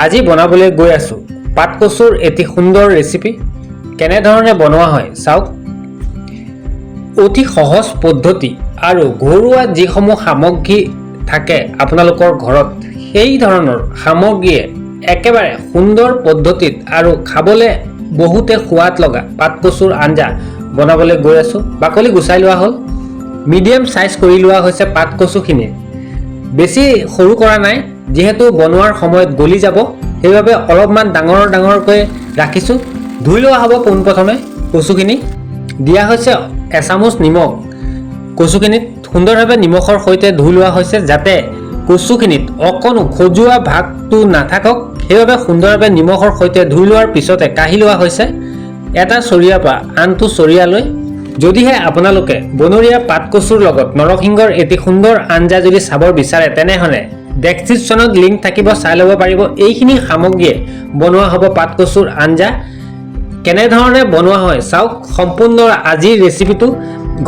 আজি বনাবলৈ গৈ আছো পাতকচুৰ এটি সুন্দৰ ৰেচিপি। কেনেধৰণে বনোৱা হয় চাওক। অতি সহজ পদ্ধতি আৰু ঘৰুৱা যিসমূহ সামগ্ৰী থাকে আপোনালোকৰ ঘৰত, সেই ধৰণৰ সামগ্ৰীয়ে একেবাৰে সুন্দৰ পদ্ধতিত আৰু খাবলৈ বহুতে সোৱাদ লগা পাতকচুৰ আঞ্জা বনাবলৈ গৈ আছো। বাকলি গুচাই লোৱা হ'ল, মিডিয়াম সাইজ কৰি লোৱা হৈছে পাতকচুখিনি। বেছি সৰু কৰা নাই, যেহেতু বনোৱাৰ সময়ত গলি যাব, সেইবাবে অলপমান ডাঙৰকৈ ৰাখিছোঁ। ধুই লোৱা হ'ব পোনপ্ৰথমে কচুখিনি। দিয়া হৈছে এচামুচ নিমখ। কচুখিনিত সুন্দৰভাৱে নিমখৰ সৈতে ধুই লোৱা হৈছে, যাতে কচুখিনিত অকণো খজুৱা ভাগটো নাথাকক। সেইবাবে সুন্দৰভাৱে নিমখৰ সৈতে ধুই লোৱাৰ পিছতে কাঢ়ি লোৱা হৈছে এটা চৰিয়াৰ পৰা আনটো চৰিয়ালৈ। যদিহে আপোনালোকে বনৰীয়া পাতকচুৰ লগত নৰসিংহৰ এটি সুন্দৰ আঞ্জা যদি চাব বিচাৰে, তেনেহ'লে ডেছক্ৰিপশ্যনত লিংক থাকিব, চাই ল'ব পাৰিব। এইখিনি সামগ্ৰীয়ে বনোৱা হ'ব পাতকচুৰ আঞ্জা। কেনেধৰণে বনোৱা হয় চাওক। সম্পূৰ্ণ আজিৰ ৰেচিপিটো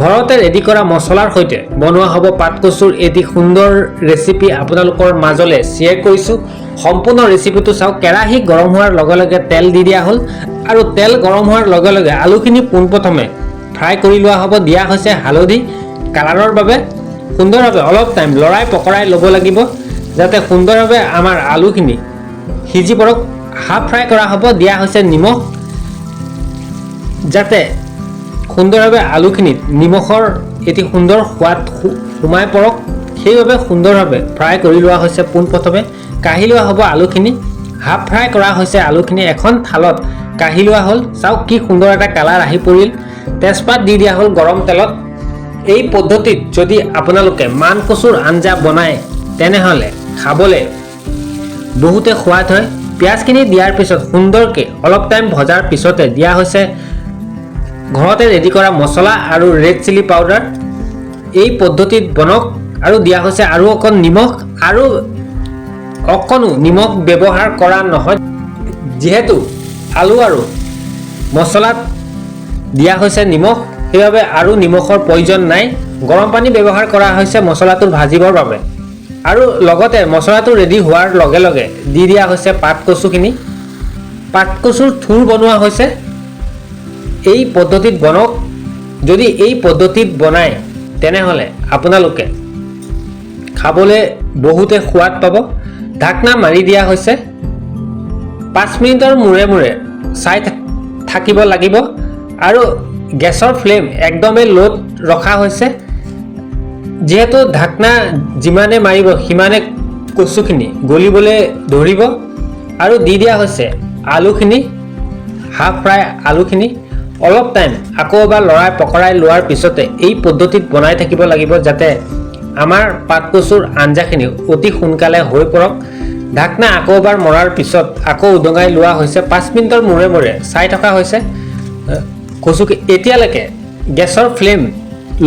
ঘৰতে ৰেডি কৰা মছলাৰ সৈতে বনোৱা হ'ব পাতকচুৰ এটি সুন্দৰ ৰেচিপি আপোনালোকৰ মাজলৈ শ্বেয়াৰ কৰিছোঁ। সম্পূৰ্ণ ৰেচিপিটো চাওক। কেৰাহী গৰম হোৱাৰ লগে লগে তেল দি দিয়া হ'ল, আৰু তেল গৰম হোৱাৰ লগে লগে আলুখিনি পোনপ্ৰথমে ফ্ৰাই কৰি লোৱা হ'ব। দিয়া হৈছে হালধি কালাৰৰ বাবে। সুন্দৰভাৱে অলপ টাইম লৰাই পকৰাই ল'ব লাগিব, যাতে সুন্দৰভাৱে আমাৰ আলুখিনি সিজি পৰক। হাফ ফ্ৰাই কৰা হ'ব। দিয়া হৈছে নিমখ, যাতে সুন্দৰভাৱে আলুখিনিত নিমখৰ এটি সুন্দৰ সোৱাদ সোমাই পৰক, সেইবাবে সুন্দৰভাৱে ফ্ৰাই কৰি লোৱা হৈছে। পোনপ্ৰথমে কাঢ়ি লোৱা হ'ব আলুখিনি। হাফ ফ্ৰাই কৰা হৈছে আলুখিনি। এখন থালত কাঢ়ি লোৱা হ'ল। চাওক কি সুন্দৰ এটা কালাৰ আহি পৰিল। তেজপাত দি দিয়া হ'ল গৰম তেলত। এই পদ্ধতিত যদি আপোনালোকে মানকচুৰ আঞ্জা বনায়, তেনেহ'লে খাবলৈ বহুতে সোৱাদ হয়। পিঁয়াজখিনি দিয়াৰ পিছত সুন্দৰকৈ অলপ টাইম ভজাৰ পিছতে দিয়া হৈছে ঘৰতে ৰেডি কৰা মছলা আৰু ৰেড চিলি পাউডাৰ। এই পদ্ধতিত বনক। আৰু দিয়া হৈছে আৰু অকণ নিমখ, আৰু অকণো নিমখ ব্যৱহাৰ কৰা নহয়, যিহেতু আলু আৰু মছলাত দিয়া হৈছে নিমখ, সেইবাবে আৰু নিমখৰ প্ৰয়োজন নাই। গৰম পানী ব্যৱহাৰ কৰা হৈছে মছলাটো ভাজিবৰ বাবে। আৰু লগতে মছলাটো ৰেডি হোৱাৰ লগে লগে দি দিয়া হৈছে পাতকচুখিনি। পাতকচুৰ থুৰ বনোৱা হৈছে। এই পদ্ধতিত বনক। যদি এই পদ্ধতিত বনায়, তেনেহ'লে আপোনালোকে খাবলৈ বহুতে সোৱাদ পাব। ঢাকনা মাৰি দিয়া হৈছে। 5 মিনিটৰ মূৰে মূৰে চাই থাকিব লাগিব, আৰু গেছৰ ফ্লেম একদমেই ল'ত ৰখা হৈছে, যিহেতু ঢাকনা যিমানে মাৰিব সিমানে কচুখিনি গলিবলৈ ধৰিব। আৰু দি দিয়া হৈছে আলুখিনি, হাফ ফ্ৰাই আলুখিনি। অলপ টাইম আকৌ এবাৰ লৰাই পকৰাই লোৱাৰ পিছতে এই পদ্ধতিত বনাই থাকিব লাগিব, যাতে আমাৰ পাতকচুৰ আঞ্জাখিনি অতি সোনকালে হৈ পৰক। ঢাকনা আকৌ এবাৰ মৰাৰ পিছত আকৌ উদঙাই লোৱা হৈছে। 5 মিনিটৰ মূৰে মূৰে চাই থকা হৈছে কচুকে। এতিয়ালৈকে গেছৰ ফ্লেম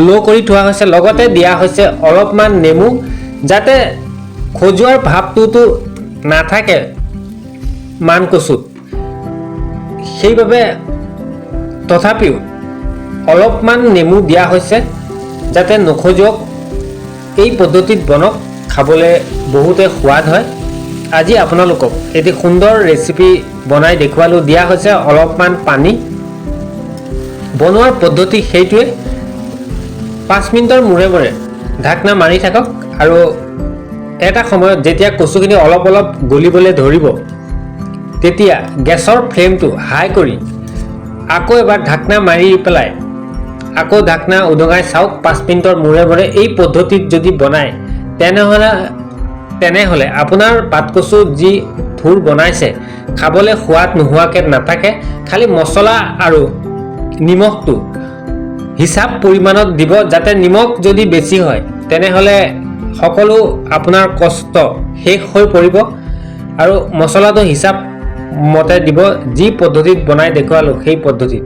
ল' কৰি থোৱা হৈছে। লগতে দিয়া হৈছে অলপমান নেমু, যাতে খজুৱাৰ ভাৱটোতো নাথাকে মানকচুত, সেইবাবে তথাপিও অলপমান নেমু দিয়া হৈছে, যাতে নখজুৱক। এই পদ্ধতিত বনক, খাবলৈ বহুতে সোৱাদ হয়। আজি আপোনালোকক এটি সুন্দৰ ৰেচিপি বনাই দেখুৱালোঁ। দিয়া হৈছে অলপমান পানী। বনোৱাৰ পদ্ধতি সেইটোৱে। 5 মিনিটৰ মূৰে মূৰে ঢাকনা মাৰি থাকক, আৰু এটা সময়ত যেতিয়া কচুখিনি অলপ অলপ গলিবলৈ ধৰিব, তেতিয়া গেছৰ ফ্লেমটো হাই কৰি আকৌ এবাৰ ঢাকনা মাৰি পেলাই আকৌ ঢাকনা উদঙাই চাওক 5 মিনিটৰ মূৰে মূৰে। এই পদ্ধতিত যদি বনায়, তেনেহ'লে আপোনাৰ পাতকচু যি থুৰ বনাইছে, খাবলৈ সোৱাদ নোহোৱাকৈ নাথাকে। খালি মছলা আৰু নিমখটো হিচাপ পৰিমাণত দিব, যাতে নিমখ যদি বেছি হয়, তেনেহ'লে সকলো আপোনাৰ কষ্ট শেষ হৈ পৰিব। আৰু মছলাটো হিচাপ মতে দিব, যি পদ্ধতিত বনাই দেখুৱালোঁ সেই পদ্ধতিত।